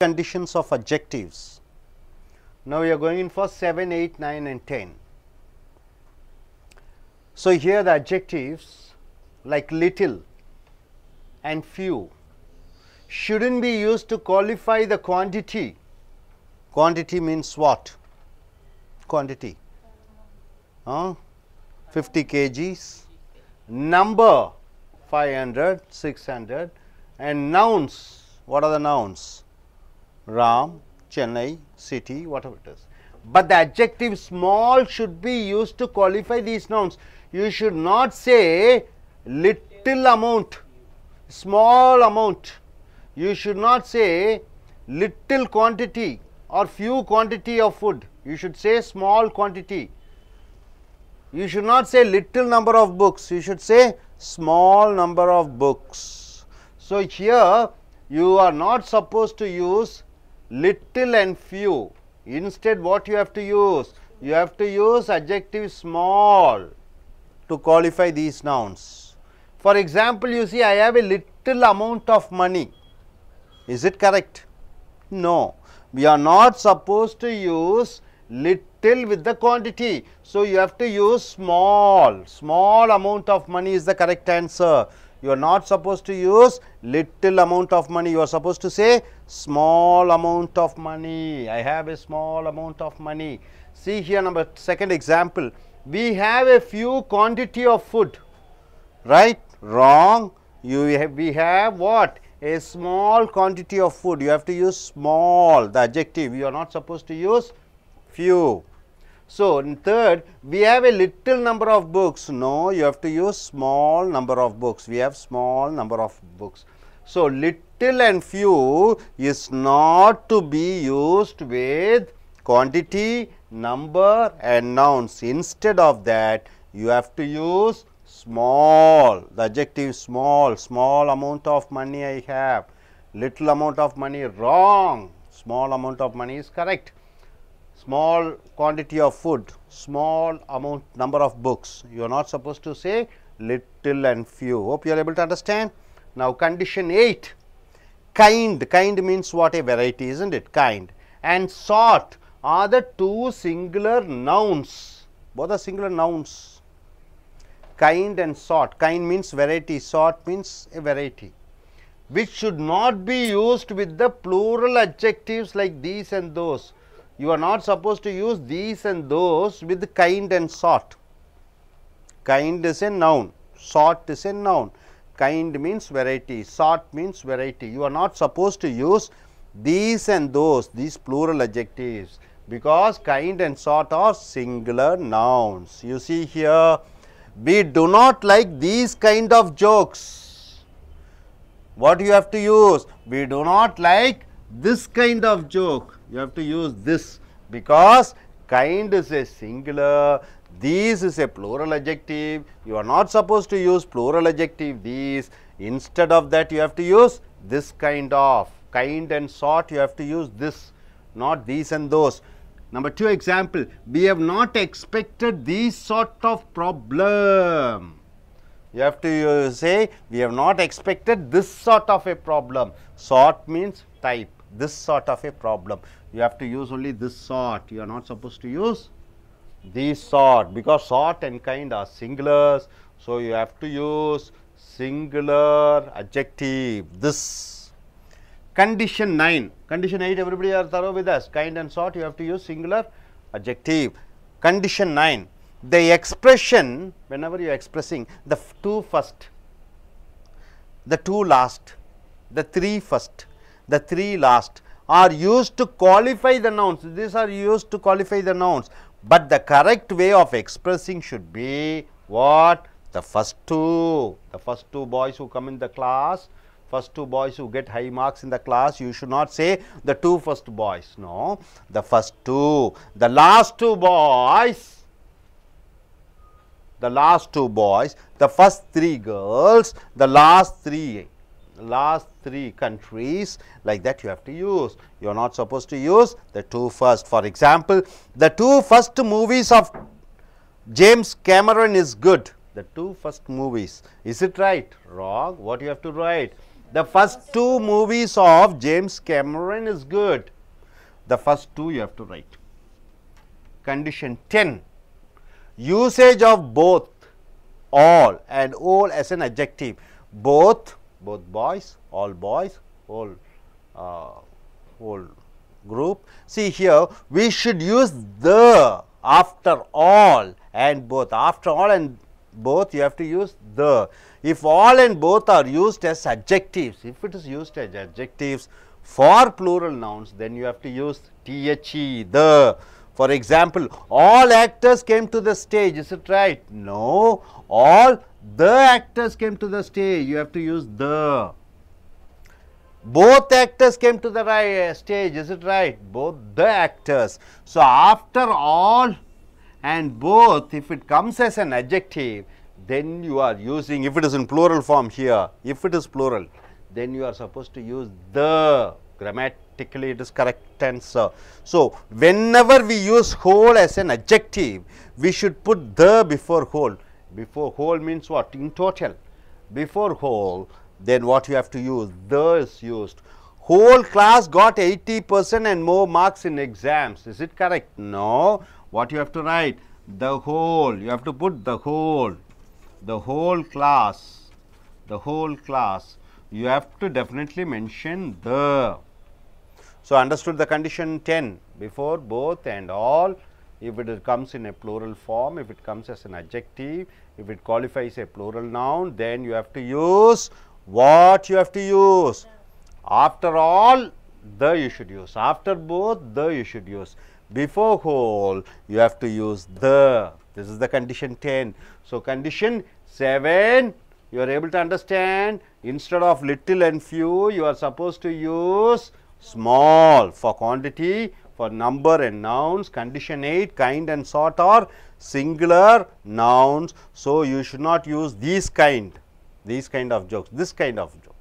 conditions of adjectives. Now, we are going in for 7, 8, 9 and 10. So, here the adjectives like little and few shouldn't be used to qualify the quantity. Quantity means what? Quantity. 50 kgs. Number 500, 600, and nouns. What are the nouns? Ram, Chennai, city, whatever it is. But the adjective small should be used to qualify these nouns. You should not say little amount, small amount. You should not say little quantity or few quantity of food. You should say small quantity. You should not say little number of books. You should say small number of books. So, here you are not supposed to use little and few. Instead, what you have to use? You have to use adjective small to qualify these nouns. For example, you see, I have a little amount of money. Is it correct? No. We are not supposed to use little with the quantity. So, you have to use small. Small amount of money is the correct answer. You are not supposed to use little amount of money. You are supposed to say small amount of money. I have a small amount of money. See here, second example. We have a few quantity of food. Right? Wrong. We have what? A small quantity of food. You have to use small, the adjective. You are not supposed to use few. So, in third, we have a little number of books. No, you have to use small number of books. We have small number of books. So, little and few is not to be used with quantity, number and nouns. Instead of that, you have to use small, the adjective small. Small amount of money I have, little amount of money, wrong. Small amount of money is correct. Small quantity of food, small amount number of books. You are not supposed to say little and few. Hope you are able to understand. Now, condition 8, kind. Kind means what? A variety, isn't it? Kind. And sort are the two singular nouns. Both are singular nouns. Kind and sort. Kind means variety, sort means a variety, which should not be used with the plural adjectives like these and those. You are not supposed to use these and those with kind and sort. Kind is a noun, sort is a noun. Kind means variety, sort means variety. You are not supposed to use these and those, these plural adjectives, because kind and sort are singular nouns. You see here, we do not like these kind of jokes. What you have to use? We do not like this kind of joke. You have to use this, because kind is a singular, these is a plural adjective. You are not supposed to use plural adjective these. Instead of that, you have to use this kind of. Kind and sort, you have to use this, not these and those. Number 2 example, we have not expected these sort of problem. You have to say, we have not expected this sort of a problem. Sort means type, this sort of a problem. You have to use only this sort. You are not supposed to use these sort, because sort and kind are singulars. So, you have to use singular adjective, this. Condition 9. Condition 8, everybody are thorough with us. Kind and sort, you have to use singular adjective. Condition 9. The expression, whenever you are expressing the 2 first, the 2 last, the 3 first, the 3 last are used to qualify the nouns. These are used to qualify the nouns, but the correct way of expressing should be what? The first 2. The first 2 boys who come in the class, first 2 boys who get high marks in the class. You should not say the 2 first boys. No, the first 2. The last 2 boys. The last 2 boys, the first 3 girls, the last 3 countries, like that you have to use. You are not supposed to use the 2 first. For example, the 2 first movies of James Cameron is good. The 2 first movies. Is it right? Wrong. What you have to write? The first two movies of James Cameron is good. The first two you have to write. Condition 10. Usage of both, all and all as an adjective. Both boys, all whole group. See here, we should use the after all and both. After all and both, you have to use the. If all and both are used as adjectives, if it is used as adjectives for plural nouns, then you have to use the, the. For example, all actors came to the stage, is it right? No, all the actors came to the stage, you have to use the. Both actors came to the stage, is it right? Both the actors. So, after all and both, if it comes as an adjective, then you are using, if it is in plural form here, if it is plural, then you are supposed to use the. Grammatically it is correct answer. So, whenever we use whole as an adjective, we should put the before whole. Before whole means what? In total. Before whole, then what you have to use? The is used. Whole class got 80% and more marks in exams. Is it correct? No. What you have to write? The whole. You have to put the whole. The whole class. The whole class. You have to definitely mention the. So, understood the condition 10, before both and all, if it comes in a plural form, if it comes as an adjective, if it qualifies a plural noun, then you have to use what you have to use. After all, the you should use. After both, the you should use. Before whole, you have to use the. This is the condition 10. So, condition 7, you are able to understand, instead of little and few, you are supposed to use small for quantity, for number and nouns. Condition 8, kind and sort are singular nouns. So, you should not use these kind of jokes, this kind of joke.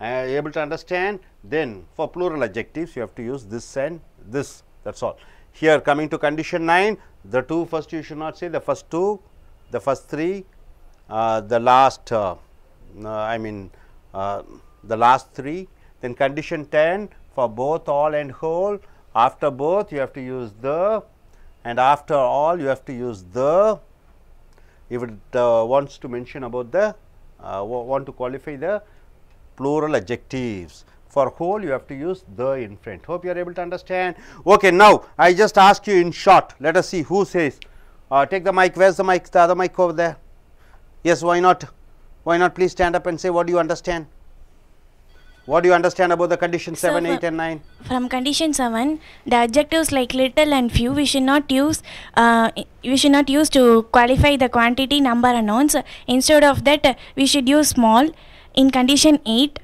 Able to understand? Then for plural adjectives, you have to use this and this, that is all. Here coming to condition 9, the two first you should not say, the first two, the first three, the last the last three. Then condition 10, for both, all and whole, after both you have to use the, and after all you have to use the. If it wants to mention about the, want to qualify the plural adjectives. For whole you have to use the in front. Hope you are able to understand. Okay, now I just ask you in short, let us see who says. Take the mic, where is the mic? The other mic over there. Yes, why not? Why not please stand up and say what do you understand? What do you understand about the condition 7, 8 and 9? From condition 7, the adjectives like little and few we should not use to qualify the quantity, number and nouns. Instead of that, we should use small. In condition 8,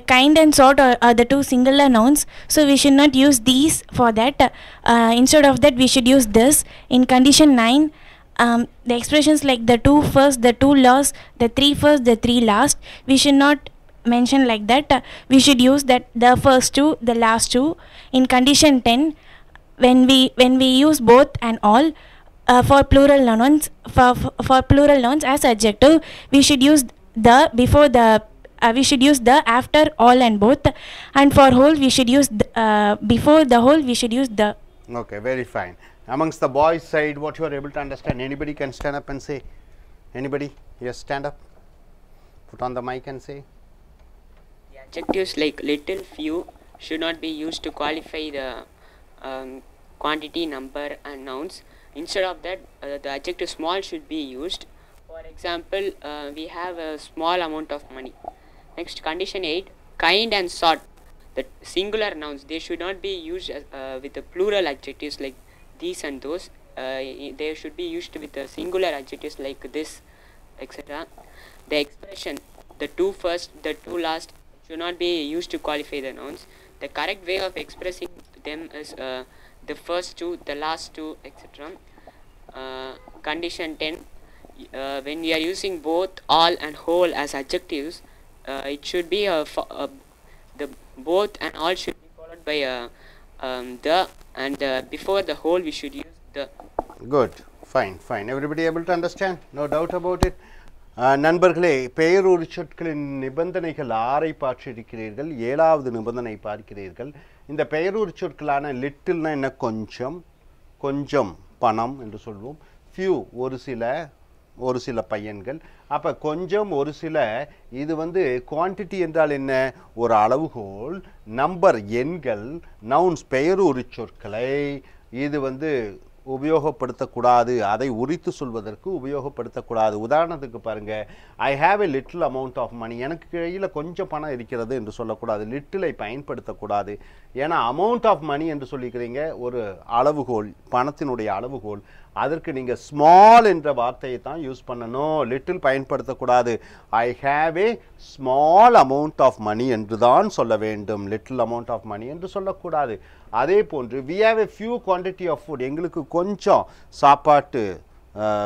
kind and sort are the two singular nouns, so we should not use these for that. Instead of that, we should use this. In condition 9, the expressions like the two first, the two last, the three first, the three last, we should not mention like that. We should use that the first two, the last two. In condition 10, when we use both and all for plural nouns, for plural nouns as adjective, we should use the before the. We should use the after all and both, and for whole we should use the, before the whole we should use the. Okay, very fine. Amongst the boys side, what you are able to understand? Anybody can stand up and say. Anybody? Yes, stand up. Put on the mic and say. The adjectives like little, few should not be used to qualify the quantity, number and nouns. Instead of that, the adjective small should be used. For example, we have a small amount of money. Next, condition 8, kind and sort, the singular nouns, they should not be used with the plural adjectives like these and those. They should be used with the singular adjectives like this, etc. The expression, the two first, the two last, should not be used to qualify the nouns. The correct way of expressing them is the first two, the last two, etc. Condition 10, when we are using both, all and whole as adjectives, it should be the both and all should be followed by the, and before the whole we should use the. Good, fine, fine. Everybody able to understand? No doubt about it. நண்பர்களே, பெயரொரு சொற்களின் நிபந்தனைகள் 6ஐ பார்த்திருக்கிறீர்கள். 7வது நிபந்தனை பார்க்கிறீர்கள். இந்த பெயரொரு சொற்களான லிட்டில்னா என்ன, கொஞ்சம், கொஞ்சம் பணம் என்று சொல்வோம். ஃபியூ ஒரு சில பையன்கள். அப்போ கொஞ்சம் ஒரு சில, இது வந்து குவான்டிட்டி என்றால் என்ன, ஒரு அளவுகோல். நம்பர் எண்கள். நவுன்ஸ் பெயரொரு சொற்களை இது வந்து உபயோகப்படுத்தக்கூடாது, அதை உரித்து சொல்வதற்கு உபயோகப்படுத்தக்கூடாது. உதாரணத்துக்கு பாருங்க, I have a little amount of money, எனக்கு கையில் கொஞ்சம் பணம் இருக்கிறது என்று சொல்லக்கூடாது, லிட்டிலை பயன்படுத்தக்கூடாது. ஏன்னா அமௌண்ட் ஆஃப் மணி என்று சொல்லிக்கிறீங்க, ஒரு அளவுகோல், பணத்தினுடைய அளவுகோல். அதற்கு நீங்கள் ஸ்மால் என்ற வார்த்தையை தான் யூஸ் பண்ணணும், லிட்டில் பயன்படுத்தக்கூடாது. I have a small amount of money என்று தான் சொல்ல வேண்டும், லிட்டில் அமௌண்ட் ஆஃப் மணி என்று சொல்லக்கூடாது. அதே போன்று we have a few quantity of food, எங்களுக்கு கொஞ்சம்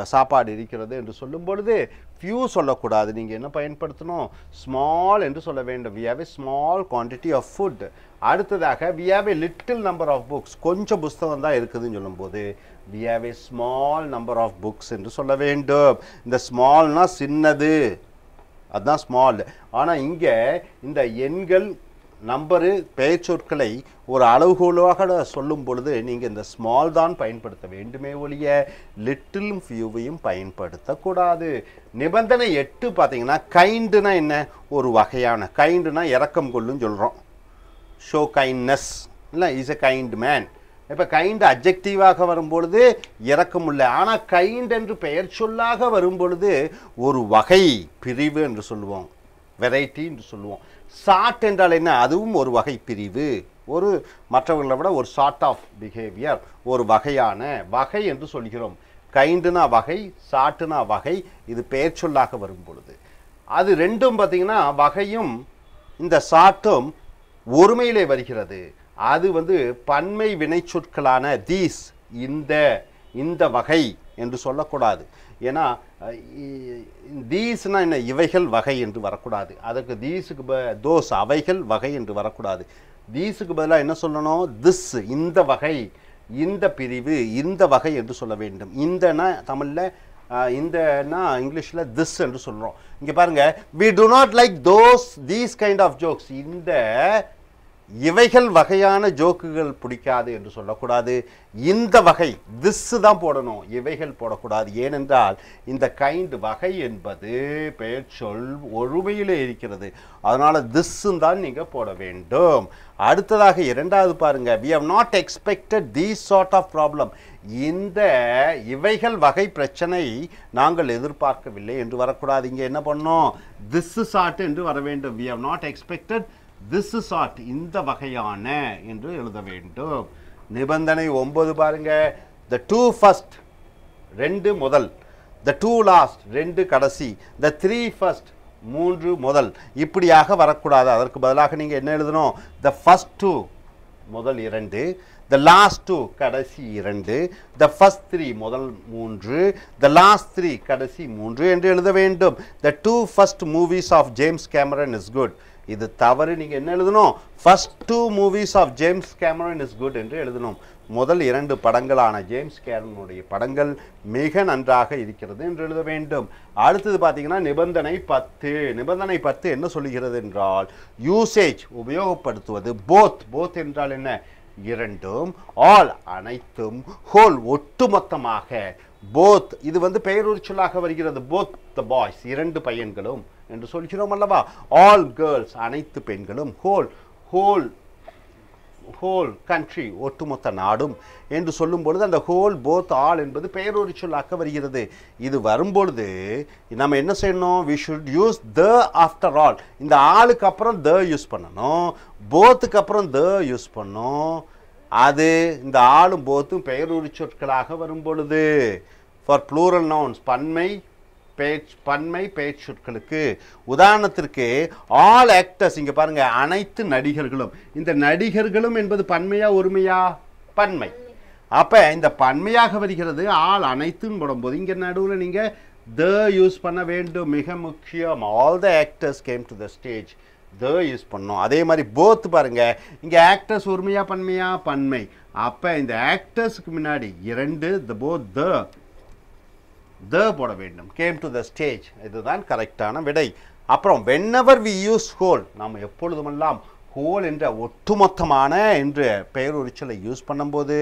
சாப்பாடு இருக்கிறது என்று சொல்லும் பொழுது few சொல்லக்கூடாது, நீங்கள் என்ன பயன்படுத்தணும், ஸ்மால் என்று சொல்ல வேண்டும். we have a small quantity of food. அடுத்ததாக we have a little number of books, கொஞ்சம் புத்தகம் தான் இருக்குதுன்னு சொல்லும்போது we have a small number of books என்று சொல்ல வேண்டும். இந்த ஸ்மால்னா சின்னது, அதுதான் ஸ்மால். ஆனால் இங்கே இந்த எண்கள், நம்பரு, பெயர் சொற்களை ஒரு அளவுகோலாக சொல்லும் பொழுது நீங்கள் இந்த ஸ்மால் தான் பயன்படுத்த வேண்டுமே ஒழிய லிட்டிலும் ஃபியூவையும் பயன்படுத்தக்கூடாது. நிபந்தனை 8 பார்த்தீங்கன்னா, கைண்டுனா என்ன, ஒரு வகையான, கைண்டுனா இரக்கம் கொள்ளுன்னு சொல்கிறோம், ஷோ கைண்ட்னஸ் இல்லை, இஸ் எ கைண்ட் மேன். இப்போ கைண்ட் அட்ஜெக்டிவாக வரும்பொழுது இரக்கம் இல்லை. ஆனால் கைண்ட் என்று பெயர் சொல்லாக வரும்பொழுது ஒரு வகை, பிரிவு என்று சொல்லுவோம், வெரைட்டி என்று சொல்லுவோம். சார்ட் என்றால் என்ன, அதுவும் ஒரு வகை பிரிவு, ஒரு மற்றவர்களை விட ஒரு சார்ட் ஆஃப் பிஹேவியர், ஒரு வகையான, வகை என்று சொல்கிறோம். கைண்டுனா வகை, சார்ட்டுனா வகை, இது பெயர் சொல்லாக வரும் பொழுது. அது ரெண்டும் பார்த்திங்கன்னா, வகையும் இந்த சார்ட்டும் ஒருமையிலே வருகிறது. அது வந்து பன்மை வினை சொற்களான தீஸ், இந்த வகை என்று சொல்லக்கூடாது. ஏன்னா தீஸ்னா என்ன, இவைகள் வகை என்று வரக்கூடாது. அதற்கு தீஸுக்கு தோஸ், அவைகள் வகை என்று வரக்கூடாது. தீஸுக்கு பதிலாக என்ன சொல்லணும், திஸ், இந்த வகை, இந்த பிரிவு, இந்த வகை என்று சொல்ல வேண்டும். இந்தனா தமிழில், இந்தனா இங்கிலீஷில் திஸ் என்று சொல்கிறோம். இங்கே பாருங்கள், we do not like these kind of jokes, இந்த இவைகள் வகையான ஜோக்குகள் பிடிக்காது என்று சொல்லக்கூடாது. இந்த வகை, திஸ் தான் போடணும், இவைகள் போடக்கூடாது. ஏனென்றால் இந்த கைண்ட், வகை என்பது பெயர் சொல் ஒருமையிலே இருக்கிறது, அதனால் திஸ்ஸும் தான் நீங்கள் போட வேண்டும். அடுத்ததாக 2வது பாருங்க, we have not expected these sort of problem, இந்த இவைகள் வகை பிரச்சனை நாங்கள் எதிர்பார்க்கவில்லை என்று வரக்கூடாது. இங்கே என்ன பண்ணோம், this sort என்று வர வேண்டும். we have not expected this sort, இந்த வகையான என்று எழுத வேண்டும். நிபந்தனை 9 பாருங்க, the 2 first, 2 முதல், the 2 last, 2 கடைசி, the 3 first, 3 முதல், இப்படியாக வரக்கூடாது. அதற்கு பதிலாக நீங்கள் என்ன எழுதணும், the first 2 முதல் 2, the last 2 கடைசி 2, the first 3 முதல் 3, the last 3 கடைசி 3 என்று எழுத வேண்டும். the 2 first movies of James Cameron is good, இது தவறு. நீங்கள் என்ன எழுதணும், first 2 movies of James Cameron is good என்று எழுதணும். முதல் 2 படங்களான ஜேம்ஸ் கேமரனுடைய படங்கள் மிக நன்றாக இருக்கிறது என்று எழுத வேண்டும். அடுத்தது பார்த்தீங்கன்னா நிபந்தனை 10. நிபந்தனை 10 என்ன சொல்லுகிறது என்றால், யூசேஜ், உபயோகப்படுத்துவது. போத் என்றால் என்ன, இரண்டும், ஆல் அனைத்தும், ஹோல் ஒட்டுமொத்தமாக. போத் இது வந்து பெயரொரு சொல்லாக வருகிறது. போத் த பாய்ஸ், 2 பையன்களும் என்று சொல்கிறோம் அல்லவா. ஆல் கேர்ள்ஸ், அனைத்து பெண்களும். ஹோல் கண்ட்ரி, ஒட்டுமொத்த நாடும் என்று சொல்லும் பொழுது அந்த ஹோல், போத், ஆல் என்பது பெயரொரு சொல்லாக வருகிறது. இது வரும்பொழுது நம்ம என்ன செய்யணும், we should use the after all. இந்த ஆளுக்கு அப்புறம் the யூஸ் பண்ணணும், போத்துக்கு அப்புறம் the யூஸ் பண்ணணும். அது இந்த ஆளும் போத்தும் பெயரொரு சொற்களாக வரும் பொழுது, ஃபார் ப்ளூரல் நவுன்ஸ், பன்மை பெயர் சொற்களுக்கு. உதாரணத்திற்கு ஆல் ஆக்டர்ஸ், இங்கே பாருங்க, அனைத்து நடிகர்களும். இந்த நடிகர்களும் என்பது பன்மையா ஒருமையா, பன்மை. அப்போ இந்த பன்மையாக வருகிறது, ஆல் அனைத்துன்னு போடும்போது இங்கே நடுவில் நீங்கள் the யூஸ் பண்ண வேண்டும், மிக முக்கியம். All the actors came to the stage, the use பண்ணோம். அதே மாதிரி போத் பாருங்க, இங்கே ஆக்டர்ஸ் ஒருமையா பன்மையா, பன்மை. அப்போ இந்த ஆக்டர்ஸுக்கு முன்னாடி 2, the both, the the போட வேண்டும். came to the stage. இதுதான் கரெக்டான விடை. அப்புறம் whenever we use whole, நாம் எப்பொழுதுமெல்லாம் whole என்ற ஒட்டுமொத்தமான என்ற பெயருரிச்சலை யூஸ் பண்ணும்போது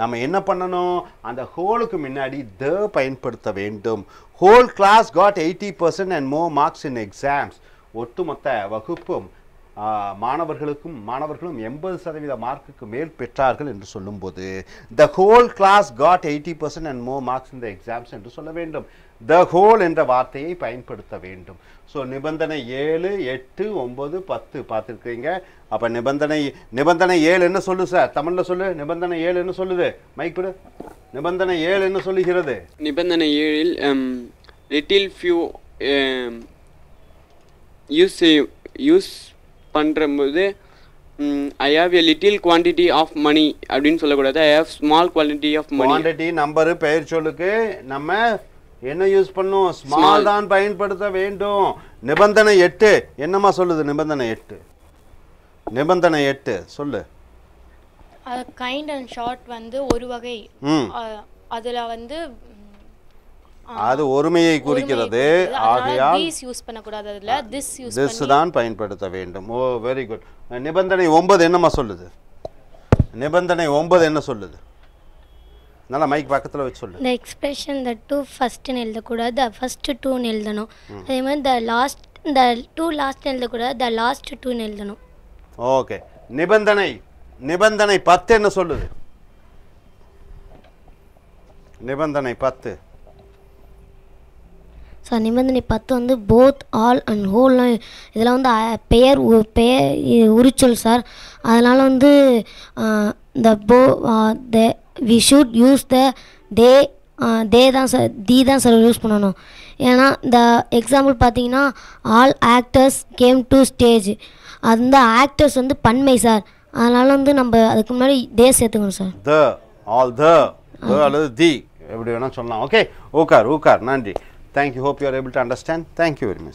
நாம் என்ன பண்ணணும், அந்த wholeக்கு முன்னாடி the பயன்படுத்த வேண்டும். whole class got 80% and more marks in exams. ஒட்டுமொத்த வகுப்பும் மாணவர்களும் 80% மார்க்குக்கு மேல் பெற்றார்கள் என்று சொல்லும்போது the whole class got 80% and more marks in the exams என்று சொல்ல வேண்டும். the whole என்ற வார்த்தையை பயன்படுத்த வேண்டும். ஸோ நிபந்தனை 7, 8, 9, 10 பார்த்துருக்கீங்க. அப்போ நிபந்தனை 7 என்ன சொல்லு சார், தமிழில் சொல்லு. நிபந்தனை 7 என்ன சொல்லுது, மைக் கொடு. நிபந்தனை 7 என்ன சொல்லுகிறது? நிபந்தனை 7 லிட்டில் ஃபியூ யூஸ் பண்ணும்போது I have a little quantity of money அப்படின்னு சொல்லக்கூடாது. I have small quantity of money. Quantity number பெயர் சொல்லுக்கு நம்ம என்ன யூஸ் பண்ணும், ஸ்மால் தான் பயன்படுத்த வேண்டும். நிபந்தனை 8 என்னமா சொல்லுது? நிபந்தனை 8 சொல்லு. கைண்ட் அண்ட் ஷார்ட் வந்து ஒரு வகை, அதுல வந்து அது ஒருமையை குறிக்கிறது. ஆகையால் this யூஸ் பண்ண கூடாது, அதுல this யூஸ் this தான் பயன்படுத்த வேண்டும். ஓ வெரி குட். நிபந்தனை 9 என்னமா சொல்லுது? நிபந்தனை 9 என்ன சொல்லுது? நல்லா மைக் பக்கத்துல வச்சு சொல்லு. the expression the two first ன்னு எழுத கூடாது, the first two ன்னு எழுதணும். அதே மாதிரி the two last ன்னு எழுத கூடாது, the last two ன்னு எழுதணும். ஓகே. நிபந்தனை 10 என்ன சொல்லுது? நிபந்தனை 10. ஸோ நிபந்தனை 10 வந்து போத் ஆல் அண்ட் ஹோல்லாம் இதெல்லாம் வந்து பெயர் உரிச்சொல் சார். அதனால் வந்து வி ஷுட் யூஸ் தே தான் சார், தி தான் சார் யூஸ் பண்ணணும். ஏன்னா இந்த எக்ஸாம்பிள் பார்த்தீங்கன்னா all actors came to stage, அந்த ஆக்டர்ஸ் வந்து பன்மை சார். அதனால் வந்து நம்ம அதுக்கு முன்னாடி தே சேர்த்துக்கணும் சார். த ஆல் த அல்லது தி எப்படி வேணால் சொல்லலாம். ஓகே. ஊக்கார் நன்றி. Thank you. Hope you are able to understand. Thank you very much.